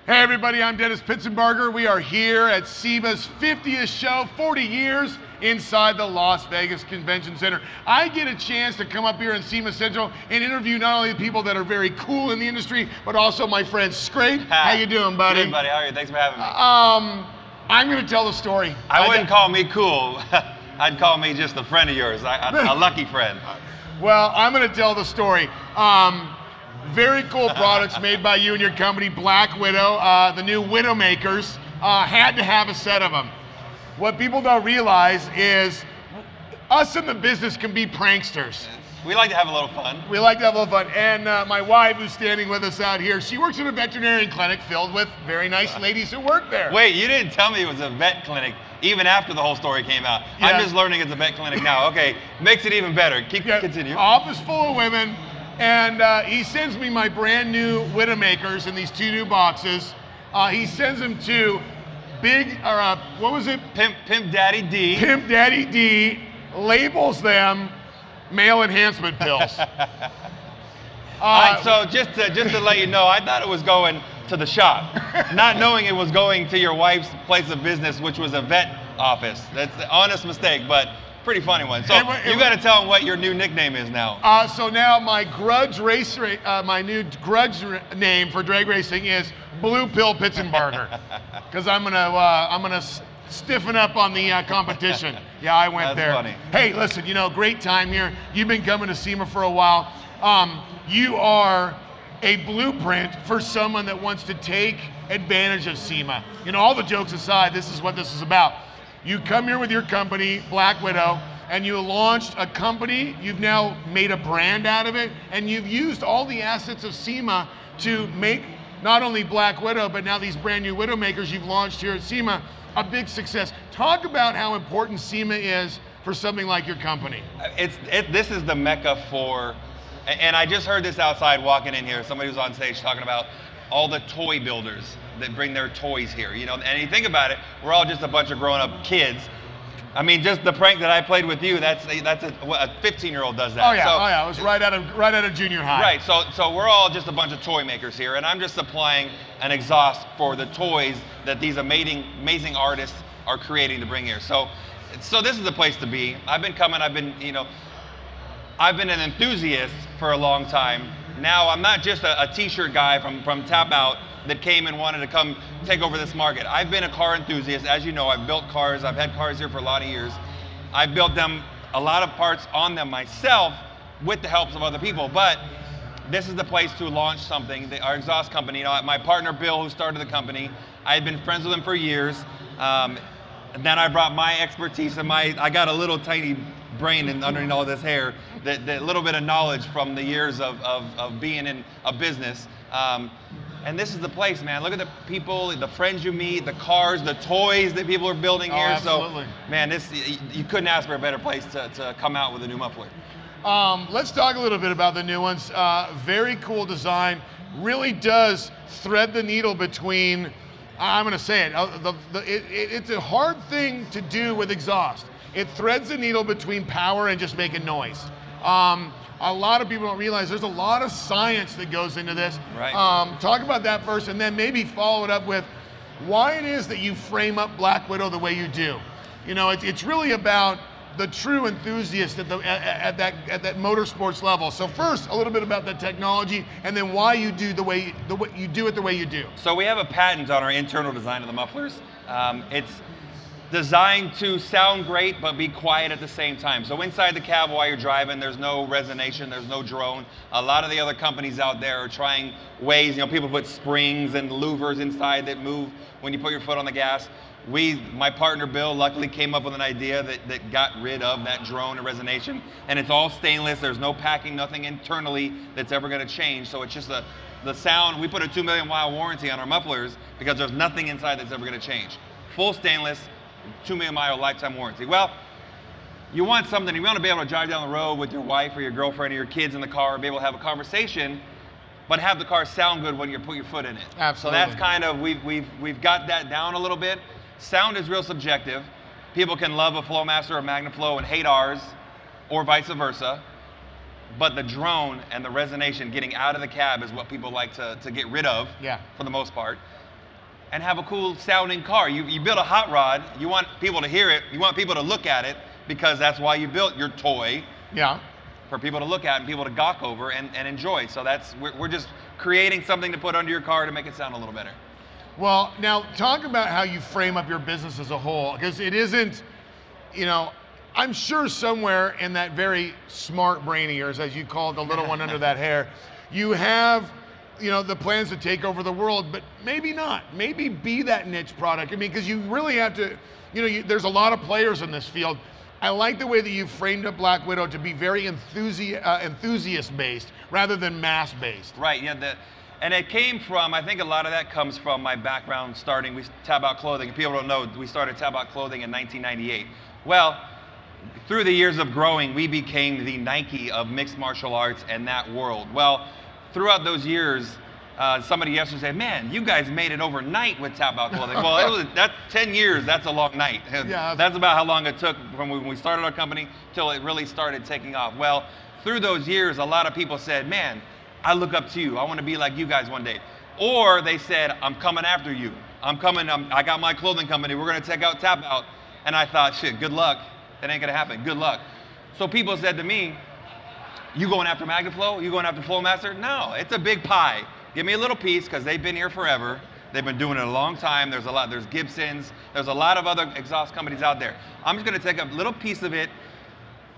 Hey everybody, I'm Pittsenbarger. We are here at SEMA's 50th show, 40 years inside the Las Vegas Convention Center. I get a chance to come up here in SEMA Central and interview not only the people that are very cool in the industry, but also my friend Skrape. How you doing, buddy? Good, buddy. How are you? Thanks for having me. I'm going to tell the story. I wouldn't call me cool. I'd call me just a friend of yours, a lucky friend. Well, I'm going to tell the story. Very cool products made by you and your company, Black Widow, the new Widowmakers. Had to have a set of them. What people don't realize is us in the business can be pranksters. We like to have a little fun. We like to have a little fun. And my wife, who's standing with us out here, she works in a veterinarian clinic filled with very nice ladies who work there. Wait, you didn't tell me it was a vet clinic even after the whole story came out. Yeah. I'm just learning it's a vet clinic now. Okay, makes it even better. Continue. Office full of women. And he sends me my brand new Widowmakers in these 2 new boxes. He sends them to what was it? Pimp Daddy D. Pimp Daddy D labels them male enhancement pills. So just to let you know, I thought it was going to the shop, not knowing it was going to your wife's place of business, which was a vet office. That's an honest mistake, but pretty funny one. So you got to tell them what your new nickname is now. So now my my new grudge name for drag racing is Blue Pill Pittsenbarger, because I'm gonna stiffen up on the competition. Yeah, I went there. That's funny. Hey, listen, great time here. You've been coming to SEMA for a while. You are a blueprint for someone that wants to take advantage of SEMA. All the jokes aside, this is what this is about. You come here with your company, Black Widow, and you launched a company. You've now made a brand out of it, and you've used all the assets of SEMA to make not only Black Widow, but now these brand new Widowmakers you've launched here at SEMA a big success. Talk about how important SEMA is for something like your company. This is the mecca for, and I just heard this outside walking in here. Somebody was on stage talking about all the toy builders that bring their toys here, and you think about it, we're all just a bunch of grown-up kids. I mean, just the prank that I played with you, that's a 15-year-old does that. Oh yeah, it was right out of junior high. Right, so we're all just a bunch of toy makers here, and I'm just supplying an exhaust for the toys that these amazing artists are creating to bring here. So this is the place to be. I've been an enthusiast for a long time. Now I'm not just a t-shirt guy from Tap Out that came and wanted to come take over this market. I've been a car enthusiast. As you know, I've built cars. I've had cars here for a lot of years. I've built them, a lot of parts on them myself with the help of other people. But this is the place to launch something. Our exhaust company, my partner Bill, who started the company, I had been friends with him for years. And then I brought my expertise and I got a little tiny brain underneath all this hair, that little bit of knowledge from the years of being in a business. And this is the place, man. Look at the people, the friends you meet, the cars, the toys that people are building here. Absolutely. So, man, you couldn't ask for a better place to come out with a new muffler. Let's talk a little bit about the new ones. Very cool design. Really does thread the needle between, I'm going to say it, it's a hard thing to do with exhaust. It threads the needle between power and just making noise. A lot of people don't realize there's a lot of science that goes into this. Right. Talk about that first, and then maybe follow it up with why it is that you frame up Black Widow the way you do. It's really about the true enthusiast at that motorsports level. So first, a little bit about the technology, and then why you do the way you do it the way you do. So we have a patent on our internal design of the mufflers. It's designed to sound great but be quiet at the same time. So inside the cab while you're driving, there's no resonation, there's no drone. A lot of the other companies out there are trying ways, people put springs and louvers inside that move when you put your foot on the gas. My partner Bill luckily came up with an idea that got rid of that drone and resonation, and it's all stainless. There's no packing, nothing internally that's ever going to change. So it's just the sound. We put a 2 million mile warranty on our mufflers because there's nothing inside that's ever going to change. Full stainless, 2 million mile lifetime warranty. Well, you want something, you want to be able to drive down the road with your wife or your girlfriend or your kids in the car, be able to have a conversation, but have the car sound good when you put your foot in it. Absolutely. So that's kind of, we've got that down a little bit. Sound is real subjective. People can love a Flowmaster or MagnaFlow and hate ours, or vice versa. But the drone and the resonation getting out of the cab is what people like to get rid of, for the most part. and have a cool sounding car. You build a hot rod, you want people to hear it, you want people to look at it, because that's why you built your toy. Yeah. For people to look at and people to gawk over and enjoy. So we're just creating something to put under your car to make it sound a little better. Well, now talk about how you frame up your business as a whole, because it isn't, you know, I'm sure somewhere in that very smart brain of yours, as you call it, the little one under that hair, you have, you know, the plans to take over the world, but maybe not. Maybe be that niche product. I mean, because you really have to, you know, there's a lot of players in this field. I like the way that you framed up Black Widow to be very enthusiast-based rather than mass-based. Right, yeah. And it came from, I think a lot of that comes from my background starting with Tab Out Clothing. People don't know, we started Tab Out Clothing in 1998. Well, through the years of growing, we became the Nike of mixed martial arts and that world. Well, throughout those years, somebody yesterday said, man, you guys made it overnight with Tab Out Clothing. Well, that's 10 years, that's a long night. Yeah. That's about how long it took from when we started our company till it really started taking off. Well, through those years, a lot of people said, man, I look up to you. I want to be like you guys one day. Or they said, I'm coming after you. I got my clothing company. We're going to take out Tab Out. And I thought, shit, good luck. That ain't going to happen. Good luck. So people said to me, you going after MagnaFlow? You going after Flowmaster? No, it's a big pie. Give me a little piece, because they've been here forever. They've been doing it a long time. There's Gibson's. There's a lot of other exhaust companies out there. I'm just going to take a little piece of it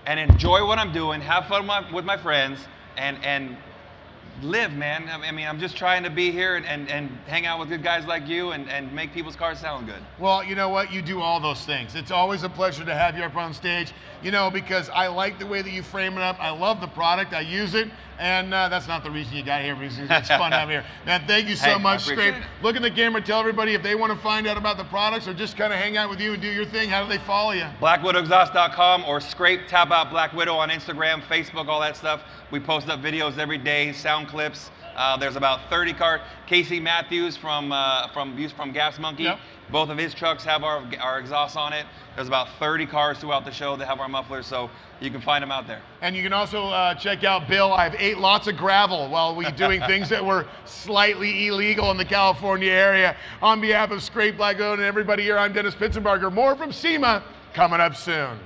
and enjoy what I'm doing, have fun with my friends, and live, man. I mean, I'm just trying to be here and hang out with good guys like you and make people's cars sound good. Well, you know what? You do all those things. It's always a pleasure to have you up on stage, you know, because I like the way that you frame it up. I love the product. I use it. And that's not the reason you got here, because it's fun to have you here. Man, thank you so much, Skrape. Look in the camera, tell everybody if they want to find out about the products or just kind of hang out with you and do your thing, how do they follow you? BlackWidowExhaust.com or Skrape Tab Out Black Widow on Instagram, Facebook, all that stuff. We post up videos every day, sound clips. There's about 30 cars. Casey Matthews from Gas Monkey. Yep. Both of his trucks have our exhaust on it. There's about 30 cars throughout the show that have our mufflers, so you can find them out there. And you can also check out Bill. I've ate lots of gravel while we doing things that were slightly illegal in the California area. On behalf of Skrape, Black Widow, and everybody here, I'm Dennis Pittsenbarger. More from SEMA coming up soon.